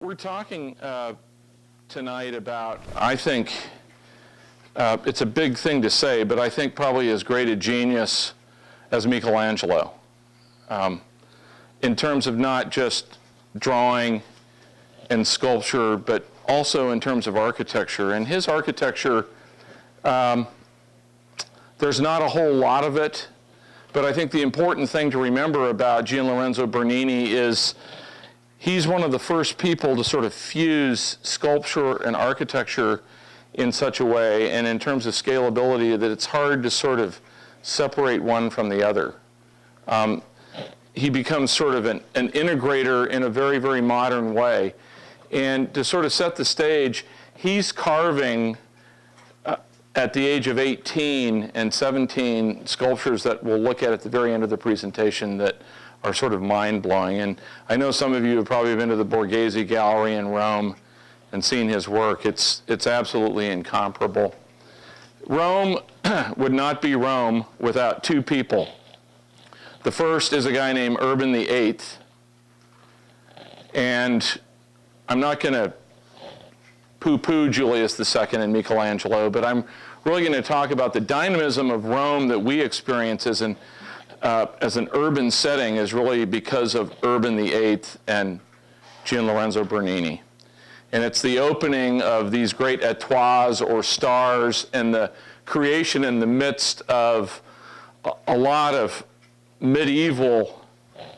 We're talking tonight about, I think, it's a big thing to say, but I think probably as great a genius as Michelangelo, in terms of not just drawing and sculpture, but also in terms of architecture. And his architecture, there's not a whole lot of it, but I think the important thing to remember about Lorenzo Bernini is he's one of the first people to sort of fuse sculpture and architecture in such a way, and in terms of scalability, that it's hard to sort of separate one from the other. He becomes sort of an integrator in a very, very modern way. And to sort of set the stage, he's carving at the age of 18 and 17 sculptures that we'll look at the very end of the presentation that are sort of mind-blowing. And I know some of you have probably been to the Borghese Gallery in Rome and seen his work. It's absolutely incomparable. Rome would not be Rome without two people. The first is a guy named Urban VIII. And I'm not going to poo-poo Julius II and Michelangelo, but I'm really going to talk about the dynamism of Rome that we experience as an urban setting is really because of Urban VIII and Lorenzo Bernini. And it's the opening of these great étoiles or stars and the creation in the midst of a lot of medieval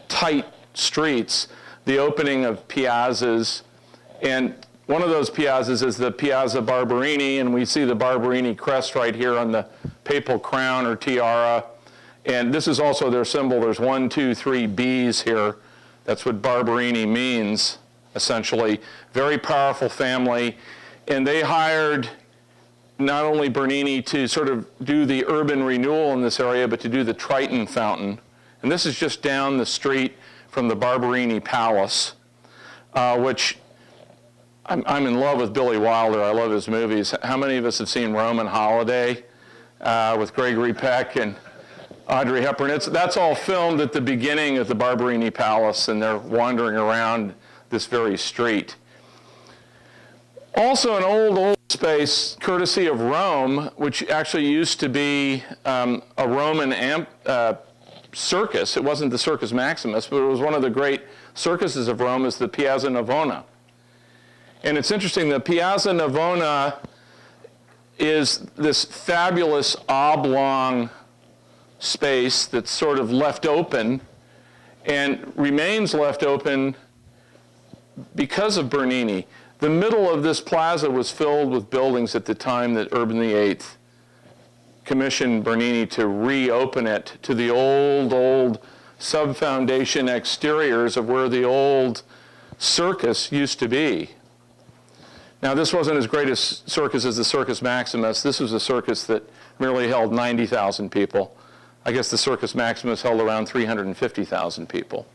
tight streets, the opening of piazzas. And one of those piazzas is the Piazza Barberini, and we see the Barberini crest right here on the papal crown or tiara. And this is also their symbol. There's 1, 2, 3 B's here. That's what Barberini means, essentially. Very powerful family. And they hired not only Bernini to sort of do the urban renewal in this area, but to do the Triton fountain. And this is just down the street from the Barberini Palace, which I'm in love with Billy Wilder. I love his movies. How many of us have seen Roman Holiday with Gregory Peck and Audrey Hepburn? That's all filmed at the beginning of the Barberini Palace, and they're wandering around this very street. Also an old space, courtesy of Rome, which actually used to be a Roman circus. It wasn't the Circus Maximus, but it was one of the great circuses of Rome, is the Piazza Navona. And it's interesting, the Piazza Navona is this fabulous oblong space that's sort of left open and remains left open because of Bernini. The middle of this plaza was filled with buildings at the time that Urban VIII commissioned Bernini to reopen it to the old sub-foundation exteriors of where the old circus used to be. Now, this wasn't as great a circus as the Circus Maximus. This was a circus that merely held 90,000 people. I guess the Circus Maximus held around 350,000 people.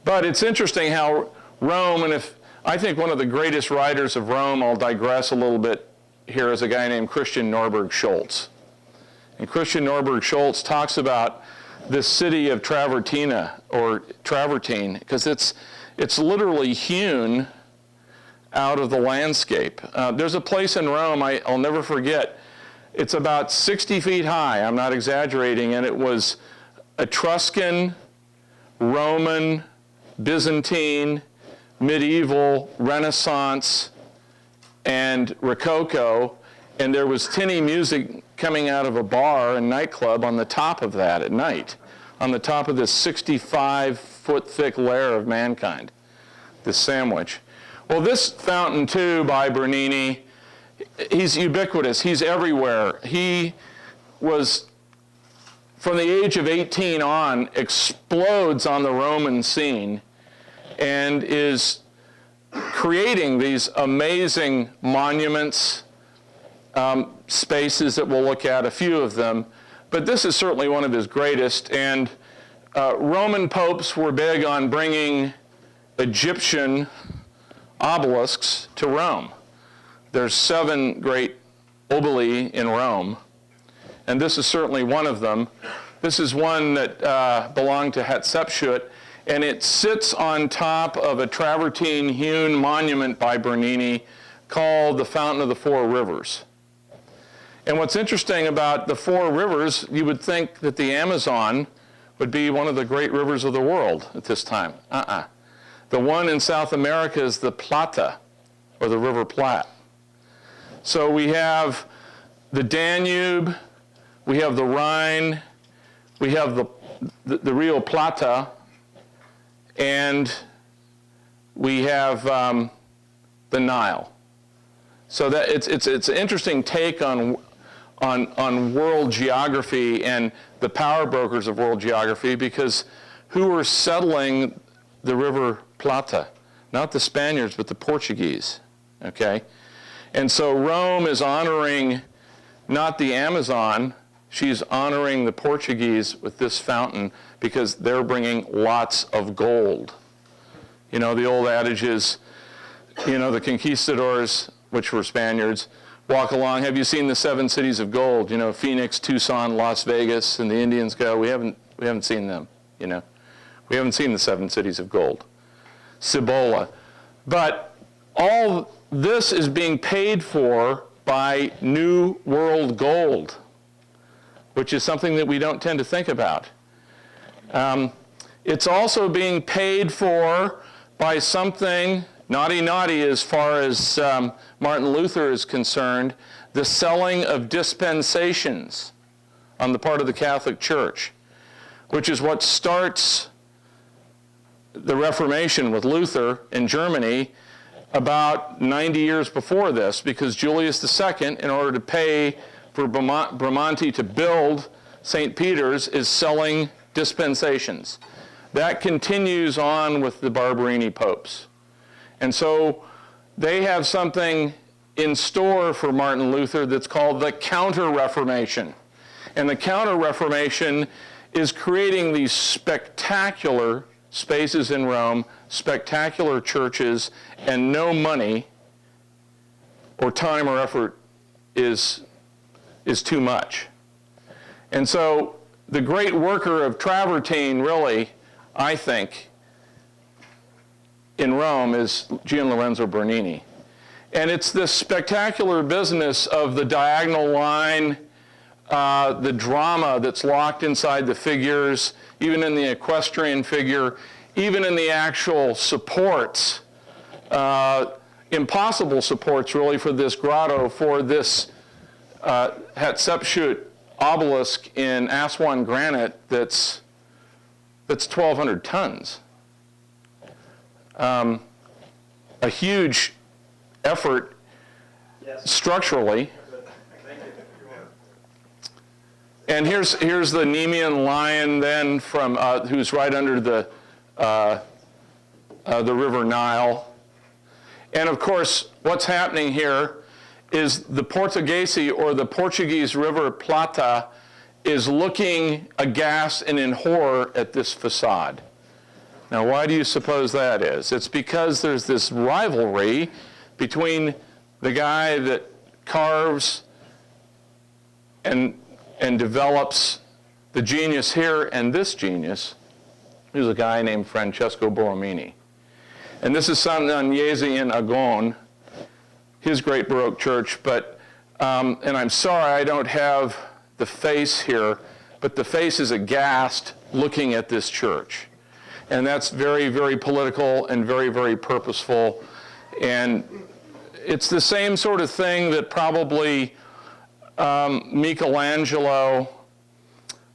But it's interesting how Rome, and I think one of the greatest writers of Rome, I'll digress a little bit here, is a guy named Christian Norberg Schultz. And Christian Norberg Schultz talks about this city of Travertina, or Travertine, because it's literally hewn out of the landscape. There's a place in Rome I'll never forget. It's about 60 feet high, I'm not exaggerating, and it was Etruscan, Roman, Byzantine, medieval, Renaissance, and Rococo, and there was tinny music coming out of a bar and nightclub on the top of that at night, on the top of this 65-foot thick layer of mankind, this sandwich. Well, this fountain, too, by Bernini, he's ubiquitous. He's everywhere. He was, from the age of 18 on, explodes on the Roman scene and is creating these amazing monuments, spaces that we'll look at, a few of them. But this is certainly one of his greatest. And Roman popes were big on bringing Egyptian obelisks to Rome. There's 7 great obeli in Rome, and this is certainly one of them. This is one that belonged to Hatshepsut, and it sits on top of a travertine-hewn monument by Bernini called the Fountain of the Four Rivers. And what's interesting about the four rivers, you would think that the Amazon would be one of the great rivers of the world at this time. The one in South America is the Plata, or the River Platte. So we have the Danube, we have the Rhine, we have the Rio Plata, and we have the Nile. So that it's an interesting take on world geography and the power brokers of world geography, because who were settling the River Plata? Not the Spaniards, but the Portuguese, okay? And so Rome is honoring not the Amazon, she's honoring the Portuguese with this fountain because they're bringing lots of gold. You know, the old adage is, you know, the conquistadors, which were Spaniards, walk along. Have you seen the 7 cities of gold? You know, Phoenix, Tucson, Las Vegas, and the Indians go, we haven't seen them, you know. We haven't seen the 7 cities of gold. Cibola. But all this is being paid for by New World gold, which is something that we don't tend to think about. It's also being paid for by something naughty as far as Martin Luther is concerned, the selling of dispensations on the part of the Catholic Church, which is what starts the Reformation with Luther in Germany about 90 years before this, because Julius II, in order to pay for Bramante to build St. Peter's, is selling dispensations. That continues on with the Barberini popes. And so they have something in store for Martin Luther that's called the Counter-Reformation. And the Counter-Reformation is creating these spectacular spaces in Rome, spectacular churches, and no money or time or effort is too much. And so the great worker of travertine, really, I think, in Rome is Gian Lorenzo Bernini. And it's this spectacular business of the diagonal line, the drama that's locked inside the figures, even in the equestrian figure, even in the actual supports, impossible supports really for this grotto, for this Hatshepsut obelisk in Aswan granite that's 1,200 tons. A huge effort structurally. And here's the Nemean lion then from who's right under the River Nile. And of course, what's happening here is the Portuguese, or the Portuguese River Plata, is looking aghast and in horror at this facade. Now, why do you suppose that is? It's because there's this rivalry between the guy that carves and develops the genius here and this genius, who's a guy named Francesco Borromini. And this is San Agnese in Agon, his great Baroque church, but, and I'm sorry I don't have the face here, but the face is aghast looking at this church. And that's very, very political and very, very purposeful. And it's the same sort of thing that probably Michelangelo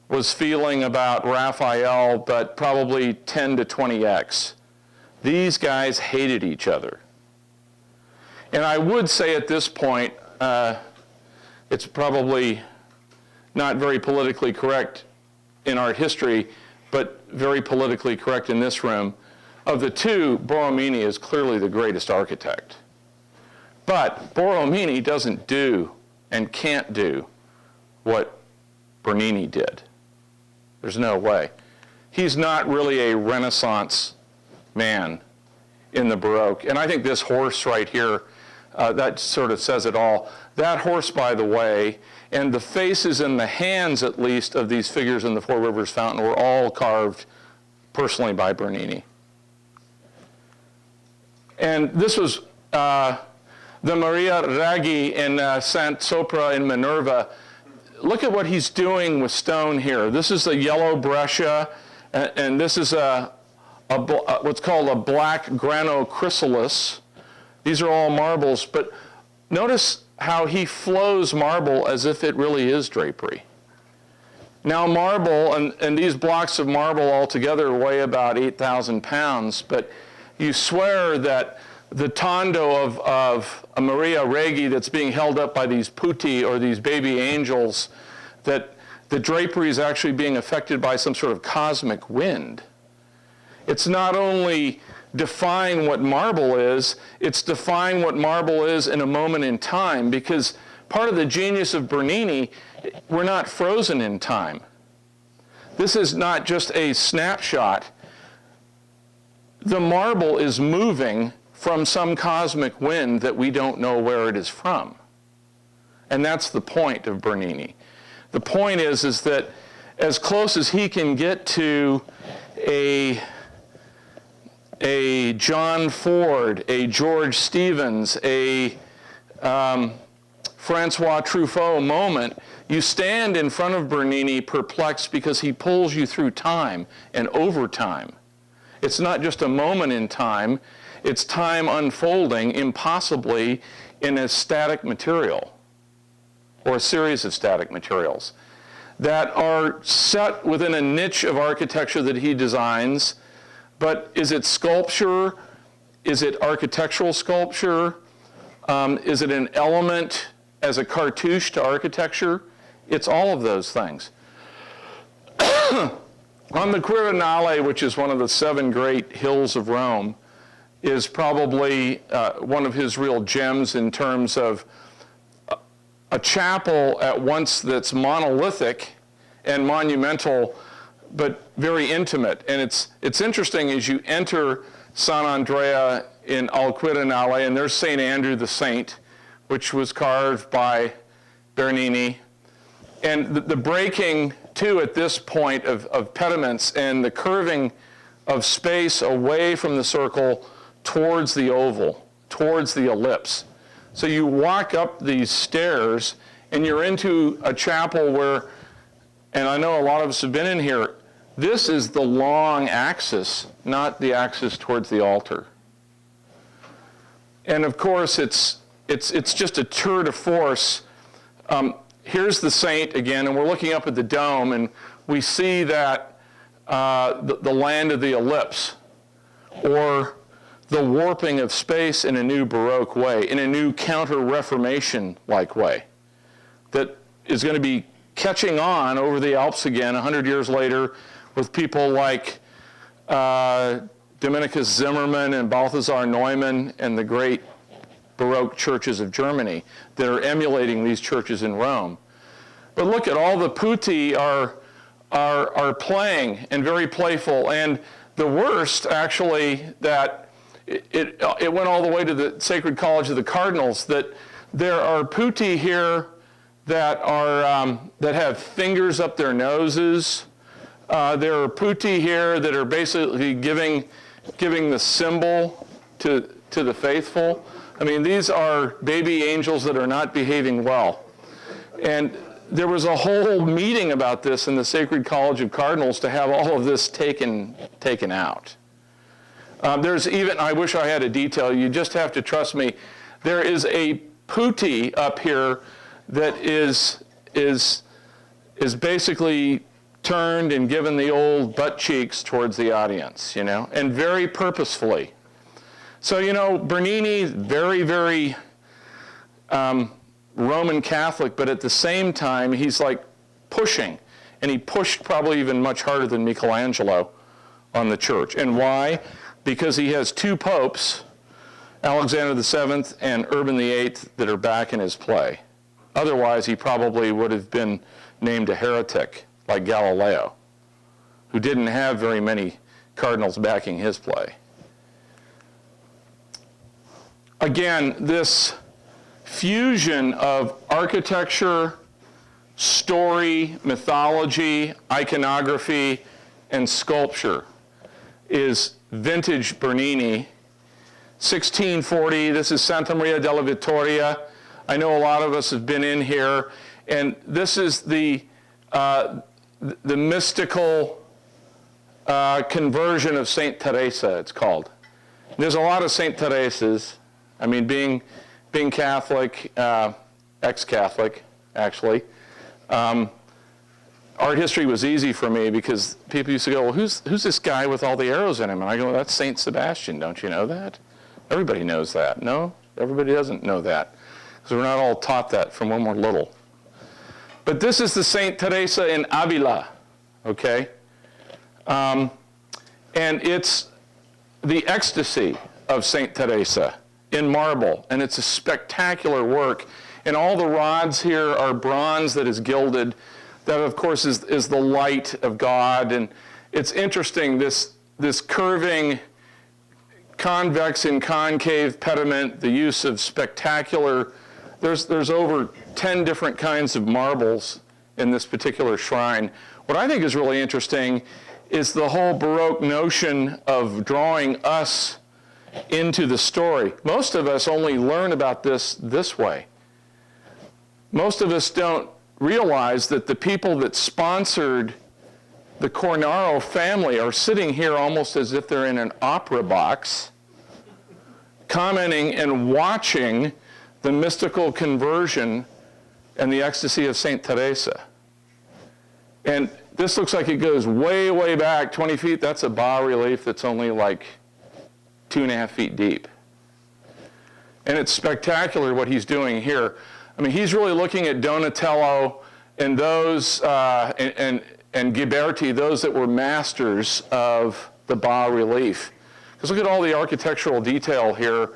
was feeling about Raphael, but probably 10 to 20x. These guys hated each other. And I would say at this point, it's probably not very politically correct in art history, but very politically correct in this room. Of the two, Borromini is clearly the greatest architect. But Borromini doesn't do and can't do what Bernini did. There's no way. He's not really a Renaissance man in the Baroque. And I think this horse right here, that sort of says it all. That horse, by the way, and the faces and the hands, at least, of these figures in the Four Rivers Fountain were all carved personally by Bernini. And this was the Maria Raggi in Sant Sopra in Minerva. Look at what he's doing with stone here. This is a yellow breccia, and this is what's called a black grano chrysalis. These are all marbles, but notice how he flows marble as if it really is drapery. Now marble, and these blocks of marble altogether weigh about 8,000 pounds, but you swear that the tondo of a Maria Raggi that's being held up by these putti or these baby angels, that the drapery is actually being affected by some sort of cosmic wind. It's not only defying what marble is, it's defying what marble is in a moment in time, because part of the genius of Bernini, we're not frozen in time. This is not just a snapshot. The marble is moving from some cosmic wind that we don't know where it is from. And that's the point of Bernini. The point is that as close as he can get to a John Ford, a George Stevens, a Francois Truffaut moment, you stand in front of Bernini perplexed because he pulls you through time and over time. It's not just a moment in time, it's time unfolding impossibly in a static material or a series of static materials that are set within a niche of architecture that he designs. But is it sculpture? Is it architectural sculpture? Is it an element as a cartouche to architecture? It's all of those things. On the Quirinale, which is one of the 7 great hills of Rome, is probably one of his real gems in terms of a chapel at once that's monolithic and monumental, but very intimate. And it's interesting as you enter San Andrea in Al Quirinale, and there's St. Andrew the Saint, which was carved by Bernini. And the breaking, too, at this point of pediments and the curving of space away from the circle towards the oval, towards the ellipse. So you walk up these stairs and you're into a chapel where, and I know a lot of us have been in here, this is the long axis, not the axis towards the altar. And of course, it's just a tour de force. Here's the saint again, and we're looking up at the dome, and we see that the land of the ellipse, or the warping of space in a new Baroque way, in a new counter-Reformation-like way, that is going to be catching on over the Alps again 100 years later with people like Dominicus Zimmermann and Balthasar Neumann and the great Baroque churches of Germany that are emulating these churches in Rome. But look at all the putti are playing and very playful. And the worst, actually, that it went all the way to the Sacred College of the Cardinals, that there are putti here that have fingers up their noses. There are putti here that are basically giving the symbol to the faithful. I mean, these are baby angels that are not behaving well. And there was a whole meeting about this in the Sacred College of Cardinals to have all of this taken out. There's even, I wish I had a detail, you just have to trust me, there is a putti up here that is basically turned and given the old butt cheeks towards the audience, and very purposefully. So, Bernini, very, very Roman Catholic, but at the same time, he's like pushing. And he pushed probably even much harder than Michelangelo on the church. And why? Because he has 2 popes, Alexander VII and Urban VIII, that are back in his play. Otherwise, he probably would have been named a heretic, like Galileo, who didn't have very many cardinals backing his play. Again, this fusion of architecture, story, mythology, iconography, and sculpture. is vintage Bernini. 1640, this is Santa Maria della Vittoria. I know a lot of us have been in here, and this is the mystical conversion of Saint Teresa, it's called. There's a lot of Saint Teresas. I mean, being Catholic, ex-Catholic, actually, art history was easy for me because people used to go, well, who's this guy with all the arrows in him? And I go, that's Saint Sebastian, don't you know that? Everybody knows that. No, everybody doesn't know that because we're not all taught that from when we're little. But this is the Saint Teresa in Avila, okay? And it's the ecstasy of Saint Teresa in marble, and it's a spectacular work. And all the rods here are bronze that is gilded. That, of course, is the light of God. And it's interesting, this curving convex and concave pediment, the use of spectacular, there's over 10 different kinds of marbles in this particular shrine. What I think is really interesting is the whole Baroque notion of drawing us into the story. Most of us only learn about this way. Most of us don't realize that the people that sponsored the Cornaro family are sitting here almost as if they're in an opera box, commenting and watching the mystical conversion and the ecstasy of Saint Teresa. And this looks like it goes way, way back, 20 feet. That's a bas-relief that's only like 2.5 feet deep. And it's spectacular what he's doing here. I mean, he's really looking at Donatello and those, and Ghiberti, those that were masters of the bas-relief. Because look at all the architectural detail here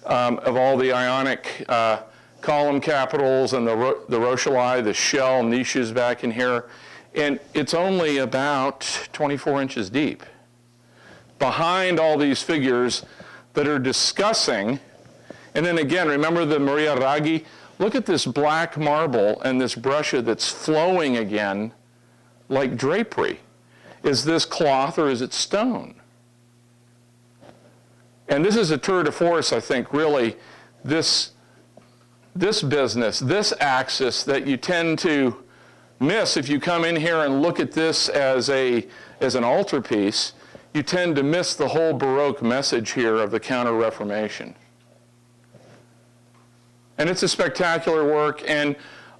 of all the Ionic column capitals and the rocheli, the shell niches back in here. And it's only about 24 inches deep. Behind all these figures that are discussing, and then again, remember the Maria Raggi? Look at this black marble and this breccia that's flowing again like drapery. Is this cloth or is it stone? And this is a tour de force, I think, really, this business, this axis that you tend to miss if you come in here and look at this as an altarpiece. You tend to miss the whole Baroque message here of the Counter-Reformation. And it's a spectacular work, and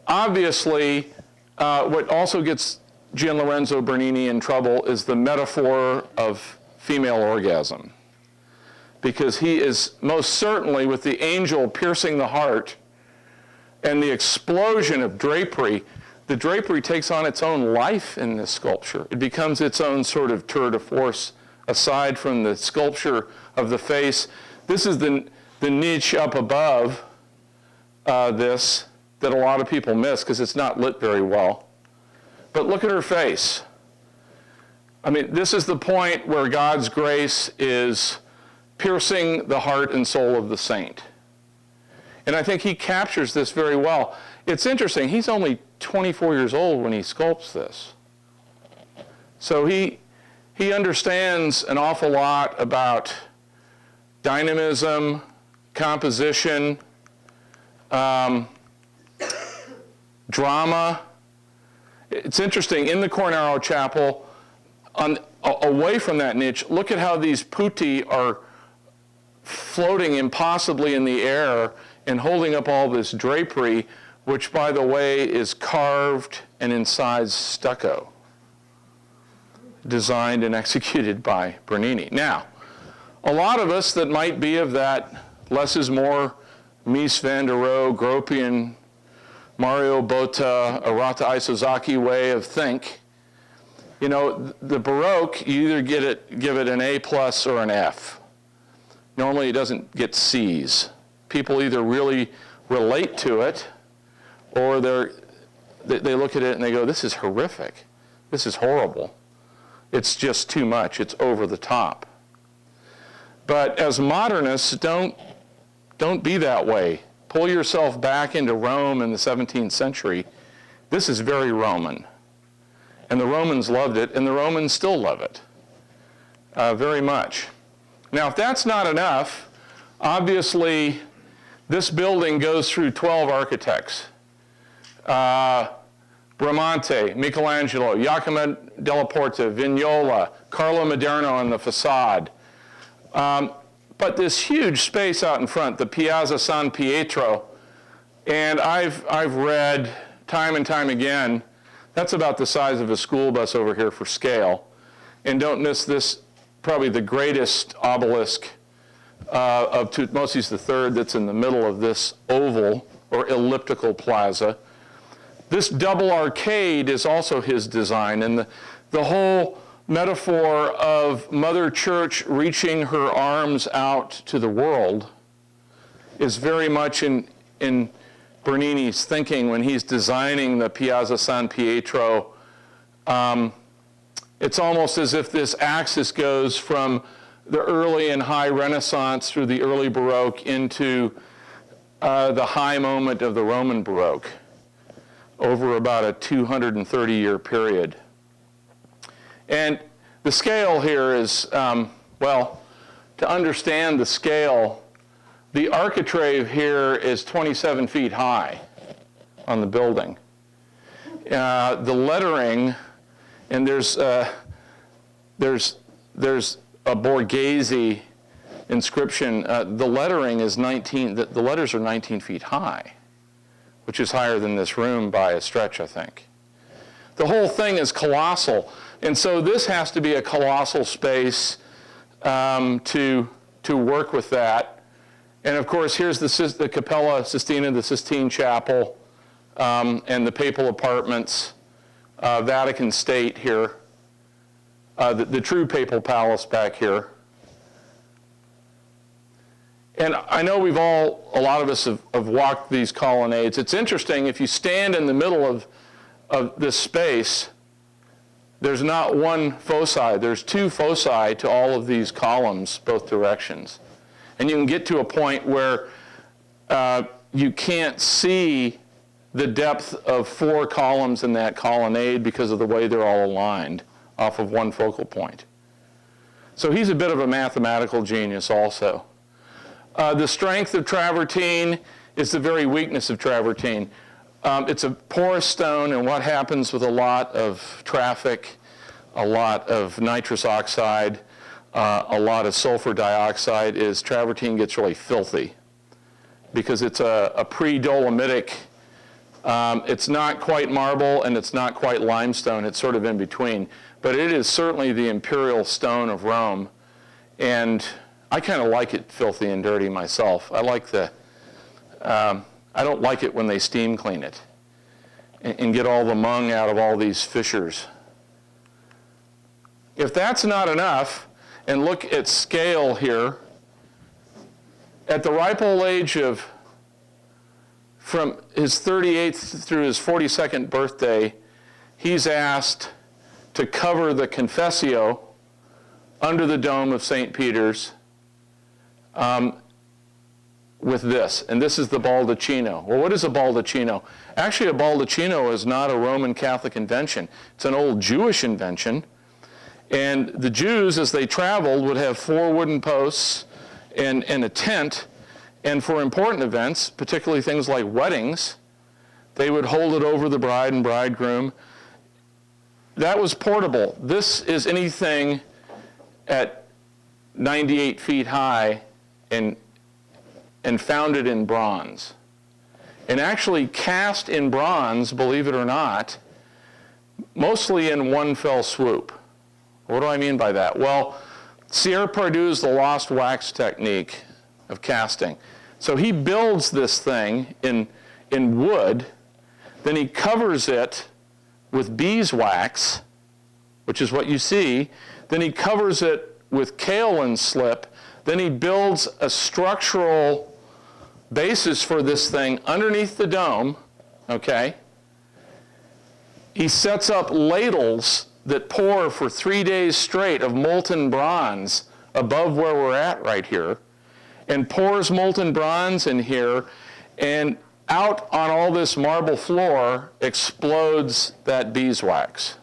obviously what also gets Gian Lorenzo Bernini in trouble is the metaphor of female orgasm. Because he is most certainly, with the angel piercing the heart and the explosion of drapery, the drapery takes on its own life in this sculpture. It becomes its own sort of tour de force aside from the sculpture of the face. This is the niche up above this that a lot of people miss because it's not lit very well. But look at her face. I mean, this is the point where God's grace is piercing the heart and soul of the saint. And I think he captures this very well. It's interesting, he's only 24 years old when he sculpts this. So he understands an awful lot about dynamism, composition, drama. It's interesting, in the Cornaro Chapel, away from that niche, look at how these putti are floating impossibly in the air and holding up all this drapery, which, by the way, is carved and inside stucco, designed and executed by Bernini. Now, a lot of us that might be of that less is more, Mies van der Rohe, Gropian, Mario Botta, Arata Isozaki way of think, you know, the Baroque, you either give it an A+ or an F. Normally it doesn't get C's. People either really relate to it or they look at it and they go, this is horrific. This is horrible. It's just too much. It's over the top. But as modernists, don't be that way. Pull yourself back into Rome in the 17th century. This is very Roman. And the Romans loved it, and the Romans still love it. very much. Now, if that's not enough, obviously, this building goes through 12 architects. Bramante, Michelangelo, Giacomo della Porta, Vignola, Carlo Maderno on the facade. But this huge space out in front, the Piazza San Pietro, and I've read time and time again, that's about the size of a school bus over here for scale. And don't miss this, probably the greatest obelisk of Tutmosis III that's in the middle of this oval or elliptical plaza. This double arcade is also his design, and the whole metaphor of Mother Church reaching her arms out to the world is very much in Bernini's thinking when he's designing the Piazza San Pietro. It's almost as if this axis goes from the early and high Renaissance through the early Baroque into the high moment of the Roman Baroque over about a 230-year period. And the scale here is, well, to understand the scale, the architrave here is 27 feet high on the building. The lettering, and there's a Borghese inscription. The lettering is the letters are 19 feet high, which is higher than this room by a stretch, I think. The whole thing is colossal, and so this has to be a colossal space to work with that. And of course, here's the Cappella Sistina, the Sistine Chapel, and the Papal Apartments, Vatican State here, the true Papal Palace back here. And I know a lot of us have walked these colonnades. It's interesting, if you stand in the middle of this space, there's not one foci, there's two foci to all of these columns, both directions. And you can get to a point where you can't see the depth of 4 columns in that colonnade because of the way they're all aligned off of one focal point. So he's a bit of a mathematical genius also. The strength of travertine is the very weakness of travertine. It's a porous stone, and what happens with a lot of traffic, a lot of nitrous oxide, a lot of sulfur dioxide, is travertine gets really filthy because it's a pre-dolomitic. It's not quite marble and it's not quite limestone. It's sort of in between. But it is certainly the imperial stone of Rome, and I kind of like it filthy and dirty myself. I like I don't like it when they steam clean it and get all the mung out of all these fissures. If that's not enough, and look at scale here, at the ripe old age of, from his 38th through his 42nd birthday, he's asked to cover the Confessio under the dome of St. Peter's with this, and this is the baldacchino. Well, what is a baldacchino? Actually, a baldacchino is not a Roman Catholic invention. It's an old Jewish invention, and the Jews, as they traveled, would have 4 wooden posts and a tent, and for important events, particularly things like weddings, they would hold it over the bride and bridegroom. That was portable. This is anything at 98 feet high and founded in bronze. And actually cast in bronze, believe it or not, mostly in one fell swoop. What do I mean by that? Well, Sierre Pardou's the lost wax technique of casting. So he builds this thing in wood, then he covers it with beeswax, which is what you see, then he covers it with kaolin slip, then he builds a structural basis for this thing underneath the dome, okay? He sets up ladles that pour for 3 days straight of molten bronze above where we're at right here, and pours molten bronze in here, and out on all this marble floor explodes that beeswax,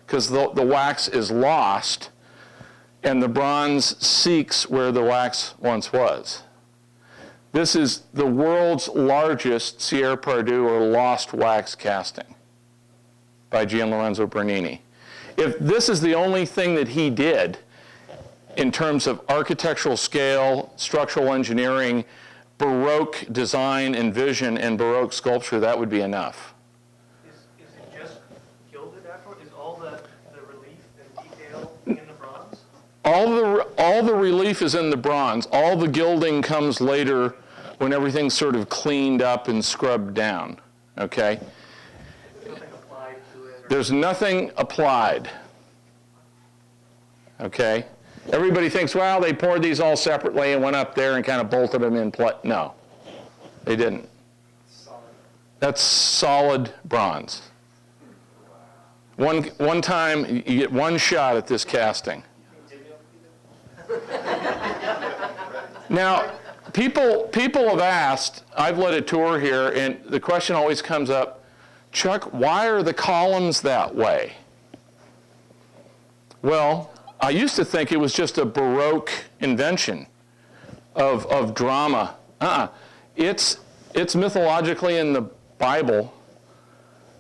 because the wax is lost and the bronze seeks where the wax once was. This is the world's largest Sierra Pardue or lost wax casting by Gian Lorenzo Bernini. If this is the only thing that he did in terms of architectural scale, structural engineering, Baroque design and vision, and Baroque sculpture, that would be enough. Is it just gilded afterward? Is all the relief and detail in the bronze? All the relief is in the bronze. All the gilding comes later when everything's sort of cleaned up and scrubbed down, okay? There's nothing applied to it? There's nothing applied, okay? Everybody thinks, well, they poured these all separately and went up there and kind of bolted them in place. No, they didn't. Solid. That's solid bronze. One time, you get one shot at this casting. Now, people have asked, I've led a tour here, and the question always comes up, Chuck, why are the columns that way? Well, I used to think it was just a Baroque invention of drama. It's mythologically in the Bible.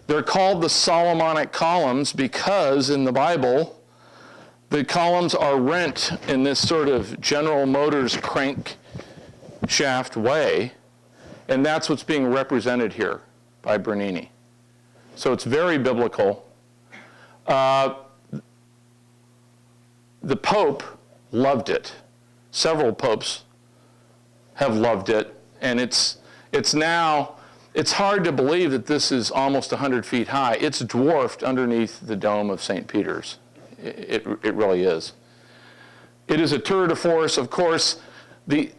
They're called the Solomonic columns because in the Bible, the columns are rent in this sort of General Motors crank shaft way, and that's what's being represented here by Bernini. So it's very biblical. The Pope loved it. Several popes have loved it, and it's hard to believe that this is almost 100 feet high. It's dwarfed underneath the dome of St. Peter's. It really is. It is a tour de force. Of course, the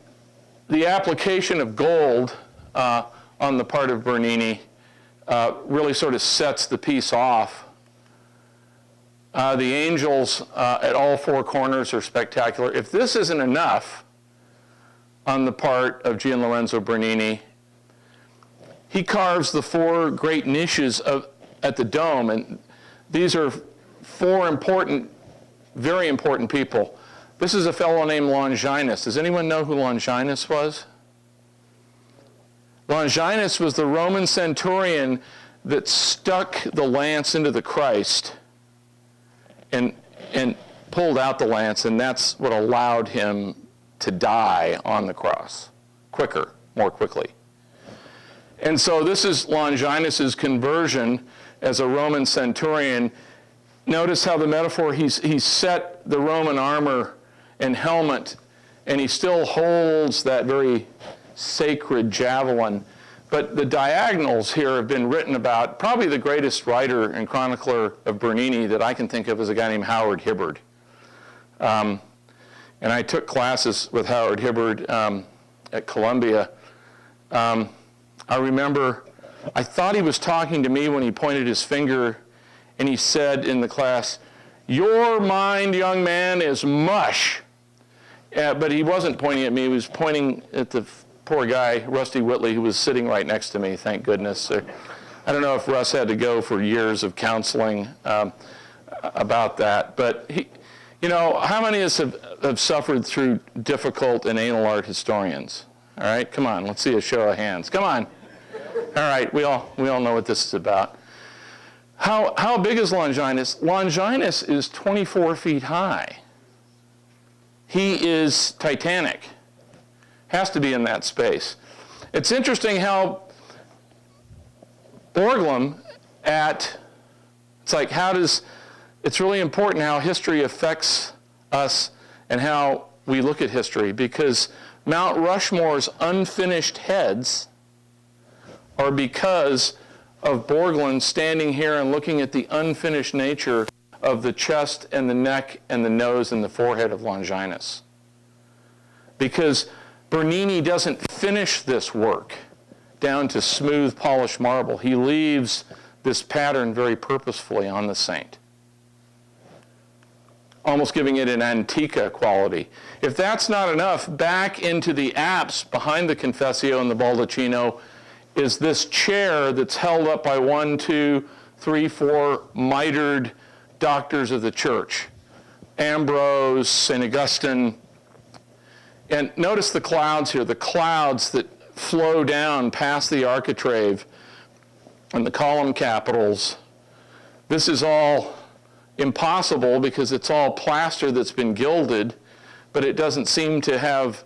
application of gold on the part of Bernini really sort of sets the piece off. The angels at all four corners are spectacular. If this isn't enough on the part of Gian Lorenzo Bernini, he carves the four great niches at the dome, and these are four important, very important people. This is a fellow named Longinus. Does anyone know who Longinus was? Longinus was the Roman centurion that stuck the lance into the Christ and pulled out the lance, and that's what allowed him to die on the cross more quickly. And so this is Longinus's conversion as a Roman centurion. Notice how the metaphor, he's set the Roman armor and helmet, and he still holds that very sacred javelin. But the diagonals here have been written about. Probably the greatest writer and chronicler of Bernini that I can think of is a guy named Howard Hibbard. And I took classes with Howard Hibbard at Columbia. I remember, I thought he was talking to me when he pointed his finger, and he said in the class, "Your mind, young man, is mush." But he wasn't pointing at me, he was pointing at the poor guy, Rusty Whitley, who was sitting right next to me, thank goodness. I don't know if Russ had to go for years of counseling about that, but how many of us have suffered through difficult and anal art historians? All right, come on, let's see a show of hands. Come on. All right, we all know what this is about. How big is Longinus? Longinus is 24 feet high. He is titanic. Has to be in that space. It's interesting how Borglum it's really important how history affects us and how we look at history, because Mount Rushmore's unfinished heads are because of Borglum standing here and looking at the unfinished nature of the chest and the neck and the nose and the forehead of Longinus. Because Bernini doesn't finish this work down to smooth polished marble. He leaves this pattern very purposefully on the saint, almost giving it an antica quality. If that's not enough, back into the apse behind the Confessio and the Baldacchino is this chair that's held up by 1, 2, 3, 4 mitered doctors of the church. Ambrose, St. Augustine. And notice the clouds here, the clouds that flow down past the architrave and the column capitals. This is all impossible because it's all plaster that's been gilded, but it doesn't seem to have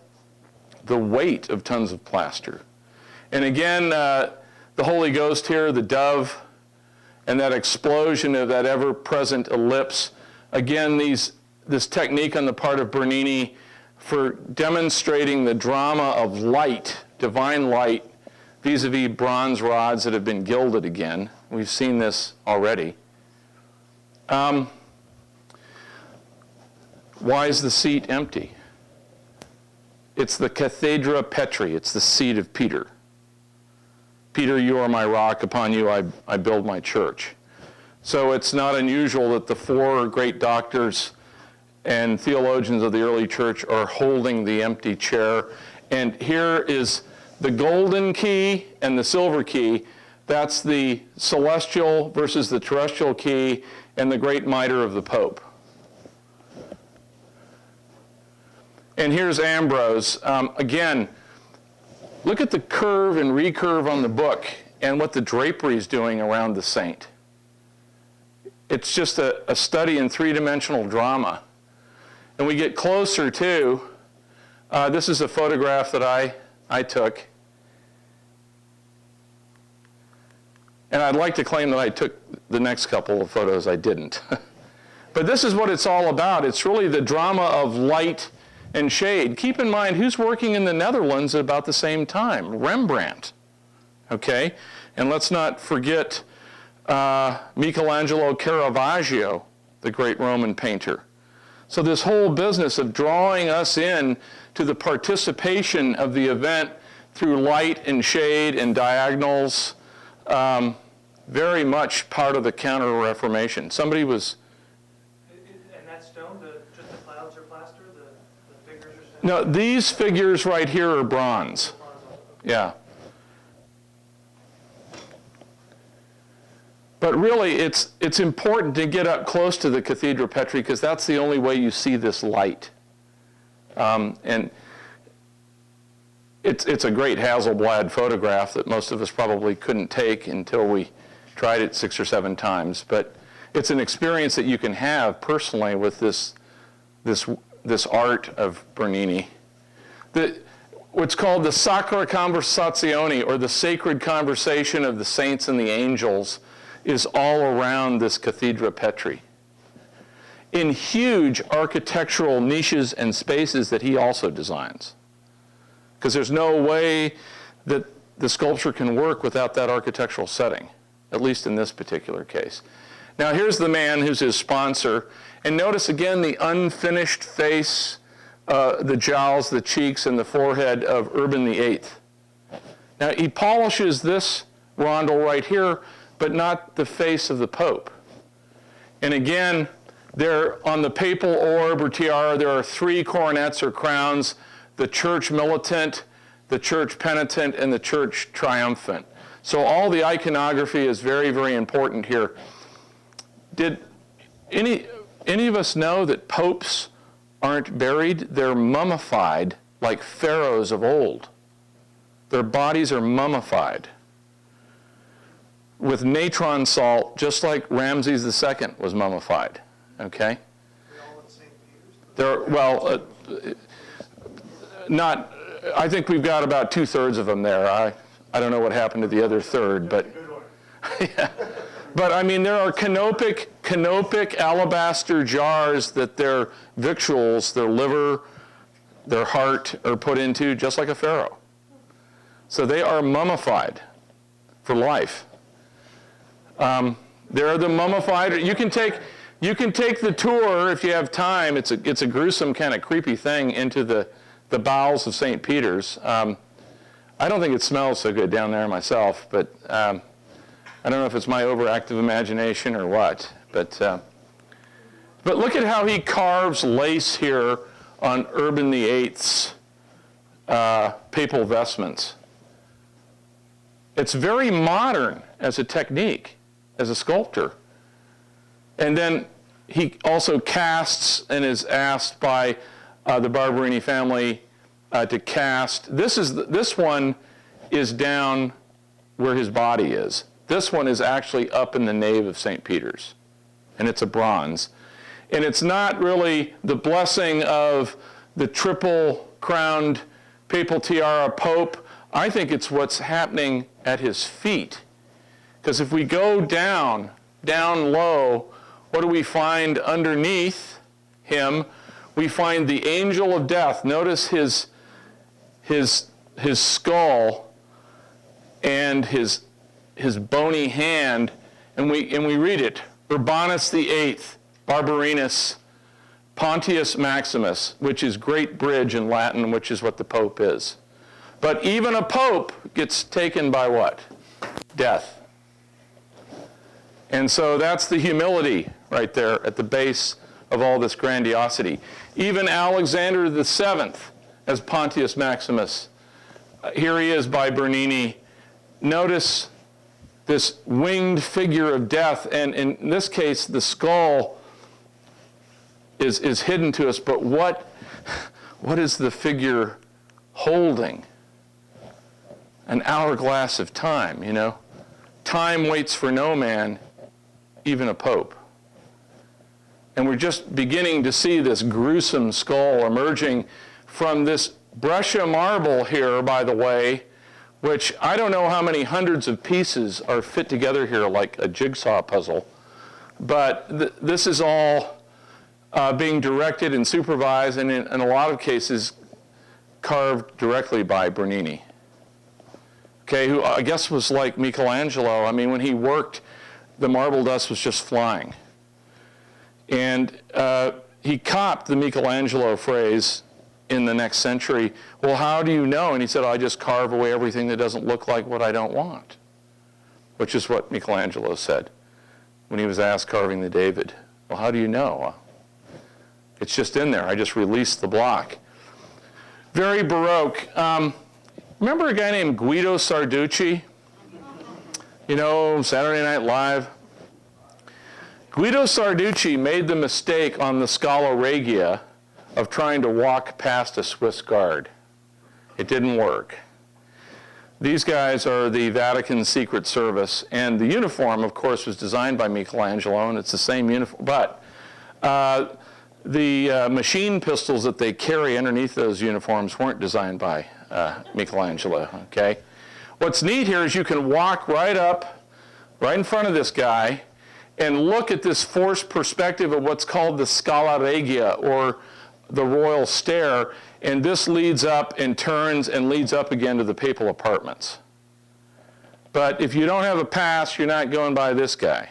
the weight of tons of plaster. And again, the Holy Ghost here, the dove, and that explosion of that ever-present ellipse. Again, this technique on the part of Bernini for demonstrating the drama of light, divine light, vis-a-vis bronze rods that have been gilded again. We've seen this already. Why is the seat empty? It's the Cathedra Petri. It's the seat of Peter. Peter, you are my rock. Upon you I build my church. So it's not unusual that the four great doctors and theologians of the early church are holding the empty chair. And here is the golden key and the silver key. That's the celestial versus the terrestrial key and the great mitre of the Pope. And here's Ambrose. Again, look at the curve and recurve on the book and what the drapery is doing around the saint. It's just a study in three-dimensional drama. And we get closer to, this is a photograph that I took. And I'd like to claim that I took the next couple of photos. I didn't. But this is what it's all about. It's really the drama of light and shade. Keep in mind who's working in the Netherlands at about the same time. Rembrandt. Okay? And let's not forget Michelangelo Caravaggio, the great Roman painter. So this whole business of drawing us in to the participation of the event through light and shade and diagonals, very much part of the Counter-Reformation. Somebody was... And that stone, just the clouds are plaster? The figures are stone? No, these figures right here are bronze. Yeah. But really, it's important to get up close to the Cathedra Petri because that's the only way you see this light. And it's a great Hasselblad photograph that most of us probably couldn't take until we tried it 6 or 7 times. But it's an experience that you can have personally with this art of Bernini. What's called the Sacra Conversazione, or the sacred conversation of the saints and the angels, is all around this Cathedra Petri, in huge architectural niches and spaces that he also designs. Because there's no way that the sculpture can work without that architectural setting, at least in this particular case. Now here's the man who's his sponsor, and notice again the unfinished face, the jowls, the cheeks, and the forehead of Urban VIII. Now he polishes this rondel right here, but not the face of the Pope. And again, there on the papal orb or tiara, there are 3 coronets or crowns: the church militant, the church penitent, and the church triumphant. So all the iconography is very, very important here. Did any of us know that popes aren't buried? They're mummified like pharaohs of old. Their bodies are mummified with natron salt, just like Ramses II was mummified. Okay? They all in St. Peter's? There, well, not. I think we've got about 2/3 of them there. I don't know what happened to the other third, but yeah. But I mean, there are canopic alabaster jars that their victuals, their liver, their heart are put into, just like a pharaoh. So they are mummified for life. There are the mummified. You can take the tour if you have time. It's a gruesome kind of creepy thing into the bowels of St. Peter's. I don't think it smells so good down there myself, but I don't know if it's my overactive imagination or what. But look at how he carves lace here on Urban VIII's papal vestments. It's very modern as a technique, as a sculptor. And then he also casts and is asked by the Barberini family to cast. This one is down where his body is. This one is actually up in the nave of St. Peter's, and it's a bronze. And it's not really the blessing of the triple-crowned papal tiara pope. I think it's what's happening at his feet. Because if we go down low, what do we find underneath him? We find the angel of death. Notice his skull and his bony hand, and we read it. Urbanus VIII, Barberinus, Pontius Maximus, which is great bridge in Latin, which is what the Pope is. But even a Pope gets taken by what? Death. And so that's the humility right there at the base of all this grandiosity. Even Alexander VII as Pontius Maximus. Here he is by Bernini. Notice this winged figure of death, and in this case, the skull is hidden to us, but what is the figure holding? An hourglass of time, you know? Time waits for no man, even a pope. And we're just beginning to see this gruesome skull emerging from this Brescia marble here, by the way, which I don't know how many hundreds of pieces are fit together here like a jigsaw puzzle. But this is all being directed and supervised, and in a lot of cases, carved directly by Bernini. Okay, who I guess was like Michelangelo. I mean, when he worked, the marble dust was just flying. And he copped the Michelangelo phrase in the next century, well, how do you know? And he said, I just carve away everything that doesn't look like what I don't want, which is what Michelangelo said when he was asked carving the David. Well, how do you know? It's just in there. I just released the block. Very Baroque. Remember a guy named Guido Sarducci? You know, Saturday Night Live? Guido Sarducci made the mistake on the Scala Regia of trying to walk past a Swiss guard. It didn't work. These guys are the Vatican Secret Service, and the uniform, of course, was designed by Michelangelo, and it's the same uniform. But the machine pistols that they carry underneath those uniforms weren't designed by Michelangelo, okay? What's neat here is you can walk right up, right in front of this guy, and look at this forced perspective of what's called the Scala Regia, or the royal stair, and this leads up and turns and leads up again to the papal apartments. But if you don't have a pass, you're not going by this guy.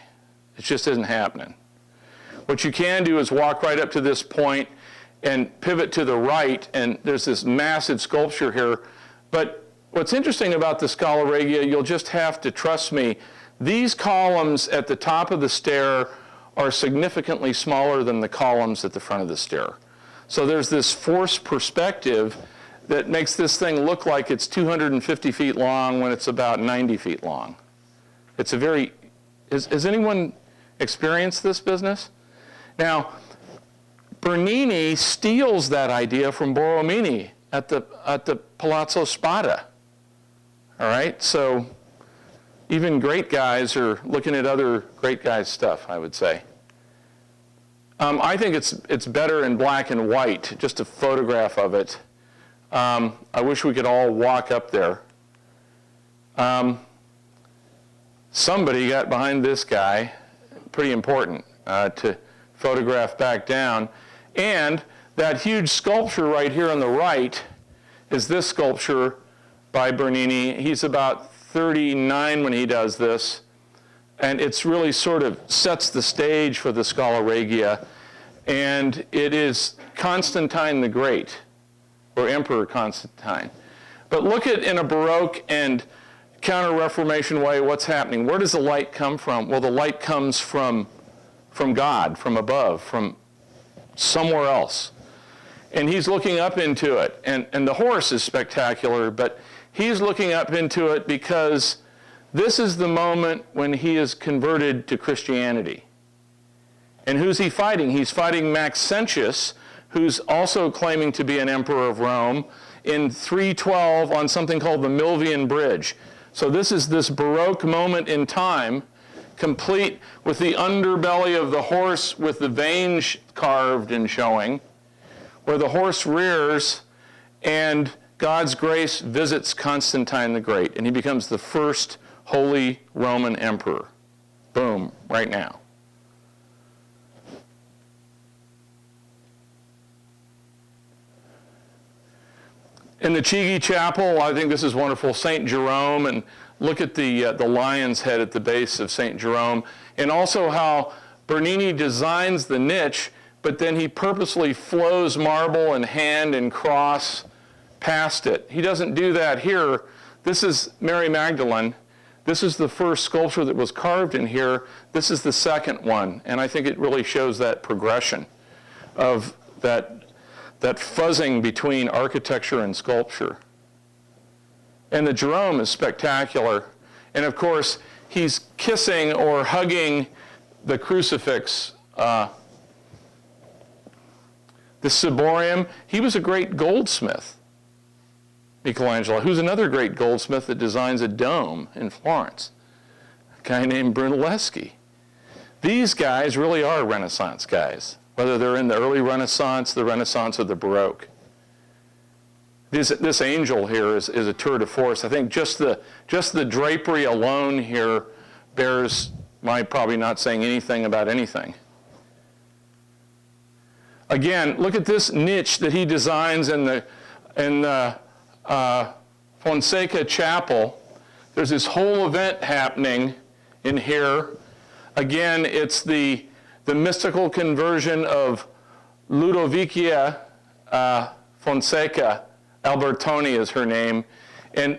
It just isn't happening. What you can do is walk right up to this point and pivot to the right, and there's this massive sculpture here. But what's interesting about the Scala Regia, you'll just have to trust me, these columns at the top of the stair are significantly smaller than the columns at the front of the stair. So there's this forced perspective that makes this thing look like it's 250 feet long when it's about 90 feet long. It's a very, has anyone experienced this business? Now, Bernini steals that idea from Borromini at the Palazzo Spada. All right, so even great guys are looking at other great guys' stuff, I would say. I think it's better in black and white, just a photograph of it. I wish we could all walk up there. Somebody got behind this guy, pretty important, to photograph back down. And that huge sculpture right here on the right is this sculpture by Bernini. He's about 39 when he does this. And it's really sort of sets the stage for the Scala Regia. And it is Constantine the Great, or Emperor Constantine. But look at, in a Baroque and Counter-Reformation way, what's happening. Where does the light come from? Well, the light comes from God, from above, from somewhere else. And he's looking up into it. And the horse is spectacular, but he's looking up into it because this is the moment when he is converted to Christianity. And who's he fighting? He's fighting Maxentius, who's also claiming to be an emperor of Rome, in 312 on something called the Milvian Bridge. So this is this Baroque moment in time, complete with the underbelly of the horse with the veins carved and showing, where the horse rears and God's grace visits Constantine the Great, and he becomes the first Holy Roman Emperor. Boom, right now. In the Chigi Chapel, I think this is wonderful, St. Jerome, and look at the lion's head at the base of St. Jerome, and also how Bernini designs the niche, but then he purposely flows marble and hand and cross past it. He doesn't do that here. This is Mary Magdalene. This is the first sculpture that was carved in here. This is the second one, and I think it really shows that progression of that fuzzing between architecture and sculpture. And the Jerome is spectacular. And of course, he's kissing or hugging the crucifix. The ciborium, he was a great goldsmith, Michelangelo, who's another great goldsmith that designs a dome in Florence, a guy named Brunelleschi. These guys really are Renaissance guys, whether they're in the early Renaissance, the Renaissance, or the Baroque. This angel here is a tour de force. I think just the drapery alone here bears my probably not saying anything about anything. Again, look at this niche that he designs in the Fonseca Chapel. There's this whole event happening in here. Again, it's the mystical conversion of Ludovicia Fonseca. Albertoni is her name. And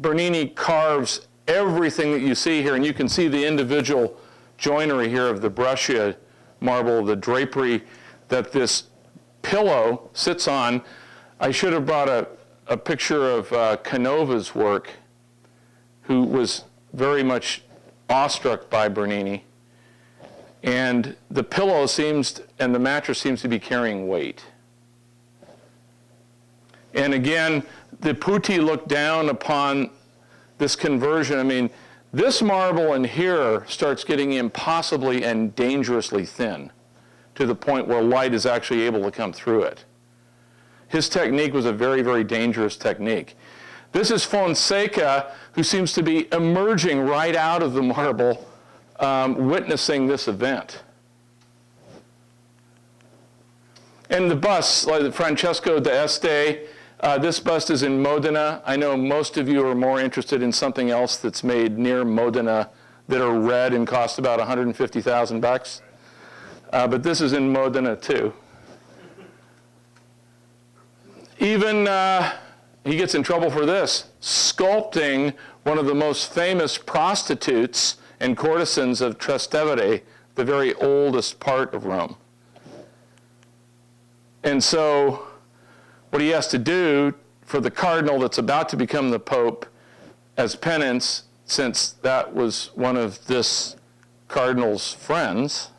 Bernini carves everything that you see here, and you can see the individual joinery here of the Brescia marble, the drapery that this pillow sits on. I should have brought a picture of Canova's work, who was very much awestruck by Bernini. And the pillow and the mattress seems to be carrying weight. And again, the putti look down upon this conversion. I mean, this marble in here starts getting impossibly and dangerously thin to the point where light is actually able to come through it. His technique was a very, very dangerous technique. This is Fonseca, who seems to be emerging right out of the marble, witnessing this event. And the busts, like Francesco d'Este, this bust is in Modena. I know most of you are more interested in something else that's made near Modena that are red and cost about $150,000. But this is in Modena too. Even he gets in trouble for this, sculpting one of the most famous prostitutes and courtesans of Trastevere, the very oldest part of Rome. And so what he has to do for the cardinal that's about to become the pope as penance, since that was one of this cardinal's friends,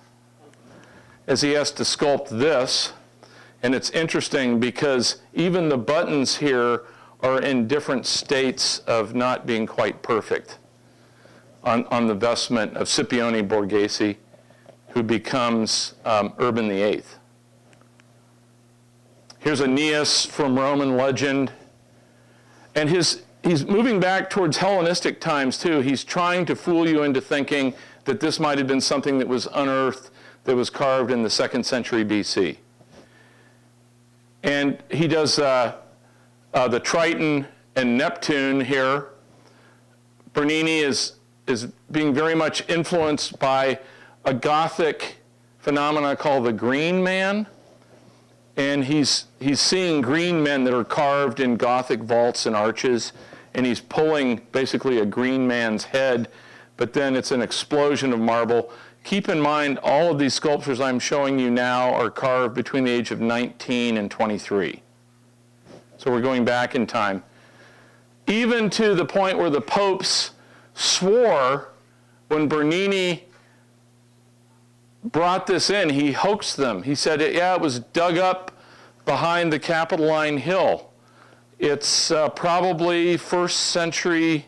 is he has to sculpt this. And it's interesting because even the buttons here are in different states of not being quite perfect on the vestment of Scipione Borghese, who becomes Urban VIII. Here's Aeneas from Roman legend. And he's moving back towards Hellenistic times too. He's trying to fool you into thinking that this might have been something that was unearthed, that was carved in the 2nd century BC. And he does the Triton and Neptune here. Bernini is being very much influenced by a Gothic phenomena called the Green Man. And he's seeing green men that are carved in Gothic vaults and arches, and he's pulling basically a green man's head, but then it's an explosion of marble. Keep in mind, all of these sculptures I'm showing you now are carved between the age of 19 and 23. So we're going back in time. Even to the point where the popes swore when Bernini brought this in, he hoaxed them. He said, yeah, it was dug up behind the Capitoline Hill. It's probably 1st century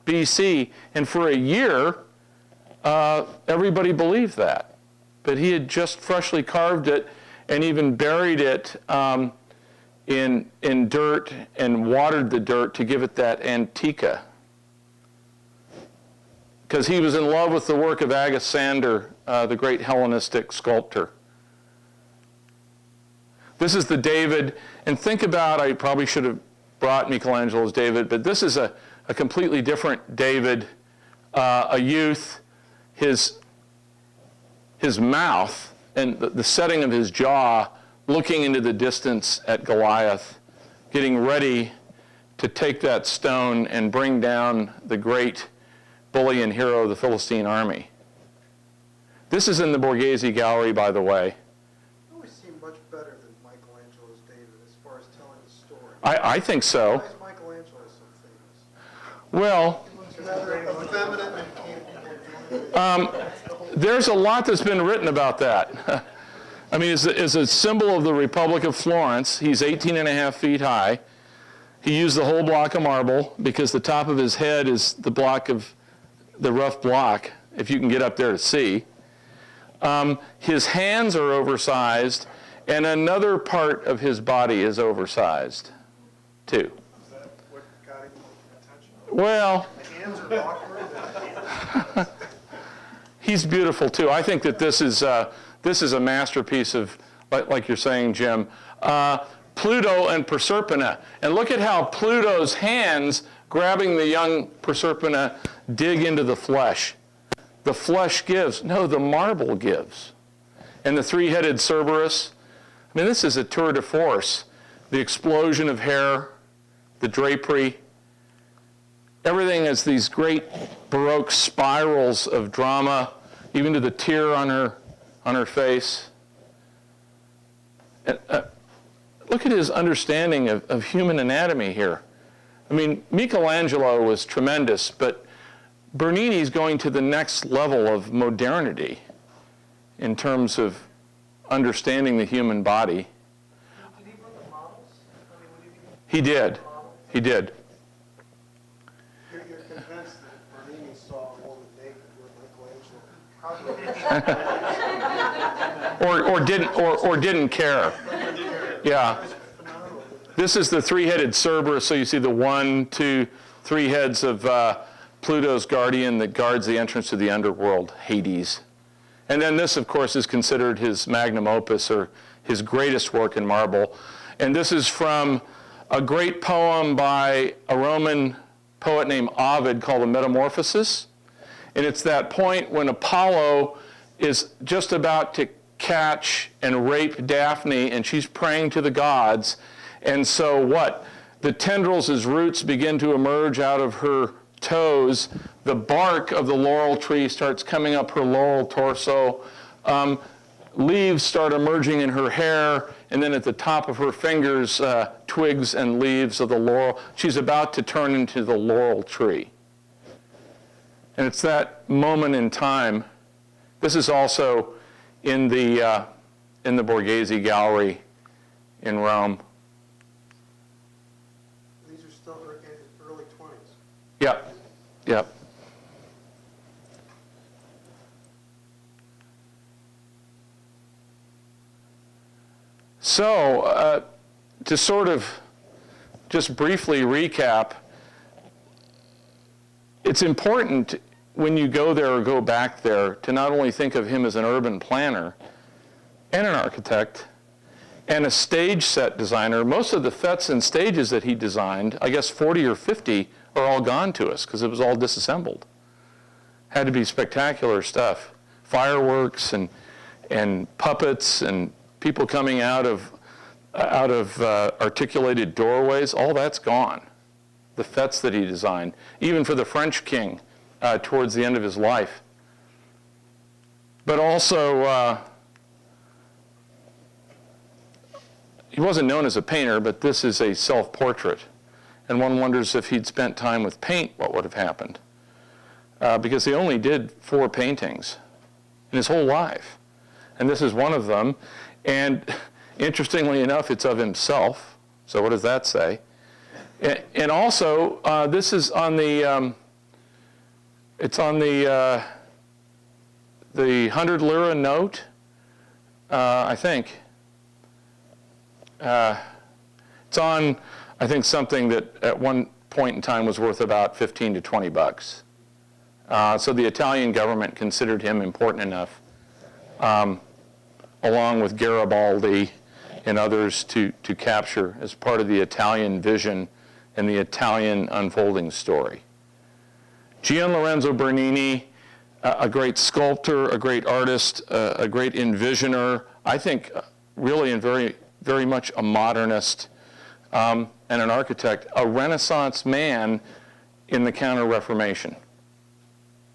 BC. And for a year, everybody believed that. But he had just freshly carved it and even buried it in dirt and watered the dirt to give it that antica. Because he was in love with the work of Agasander, the great Hellenistic sculptor. This is the David, and think about, I probably should have brought Michelangelo's David, but this is a completely different David, a youth, his mouth and the setting of his jaw, looking into the distance at Goliath, getting ready to take that stone and bring down the great bully and hero of the Philistine army. This is in the Borghese Gallery, by the way. It always seemed much better than Michelangelo's David as far as telling the story. I think so. Why is Michelangelo so famous? Well, It's rather effeminate and there's a lot that's been written about that. I mean, as a symbol of the Republic of Florence, he's 18.5 feet high. He used the whole block of marble because the top of his head is the rough block, if you can get up there to see. His hands are oversized, and another part of his body is oversized, too. Is that what got him attention? Well, The hands are awkward. he's beautiful, too. I think that this is a masterpiece of, like you're saying, Jim, Pluto and Proserpina. And look at how Pluto's hands, grabbing the young Proserpina, dig into the flesh. The flesh gives. No, the marble gives. And the three-headed Cerberus. I mean, this is a tour de force. The explosion of hair, the drapery. Everything is these great Baroque spirals of drama, even to the tear on her face. And, look at his understanding of human anatomy here. I mean, Michelangelo was tremendous, but Bernini's going to the next level of modernity in terms of understanding the human body. Did he bring the models? I mean, would you He did. model? He did. You're convinced that Bernini saw a woman naked where Michelangelo Or didn't care. Yeah. phenomenal. This is the three-headed Cerberus, so you see the 1, 2, 3 heads of Pluto's guardian that guards the entrance to the underworld, Hades. And then this, of course, is considered his magnum opus, or his greatest work in marble. And this is from a great poem by a Roman poet named Ovid called the Metamorphosis. And it's that point when Apollo is just about to catch and rape Daphne, and she's praying to the gods. And so what? The tendrils as roots begin to emerge out of her toes. The bark of the laurel tree starts coming up her laurel torso. Leaves start emerging in her hair, and then at the top of her fingers, twigs and leaves of the laurel. She's about to turn into the laurel tree. And it's that moment in time. This is also in the Borghese Gallery in Rome. These are still early 20s. Yep, yep. So, to sort of just briefly recap, it's important when you go there or go back there to not only think of him as an urban planner and an architect and a stage set designer. Most of the fets and stages that he designed, I guess 40 or 50, are all gone to us because it was all disassembled. Had to be spectacular stuff. Fireworks and puppets and people coming out of articulated doorways, all that's gone. The fets that he designed, even for the French king towards the end of his life. But also, he wasn't known as a painter, but this is a self-portrait. And one wonders if he'd spent time with paint, what would have happened. Because he only did 4 paintings in his whole life. and this is one of them. And interestingly enough, it's of himself. So what does that say? And also, this is on the, it's on the 100 lira note, I think. It's on, I think, something that at one point in time was worth about 15 to 20 bucks. So the Italian government considered him important enough, along with Garibaldi and others, to capture as part of the Italian vision and the Italian unfolding story. Gian Lorenzo Bernini, a great sculptor, a great artist, a great envisioner, I think really and very, very much a modernist and an architect, a Renaissance man in the Counter-Reformation.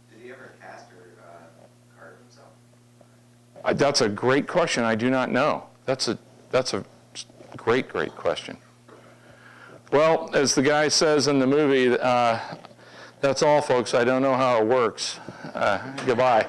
Did he ever cast or carve himself? That's a great question. I do not know. That's a great, great question. Well, as the guy says in the movie, that's all, folks. I don't know how it works. Goodbye.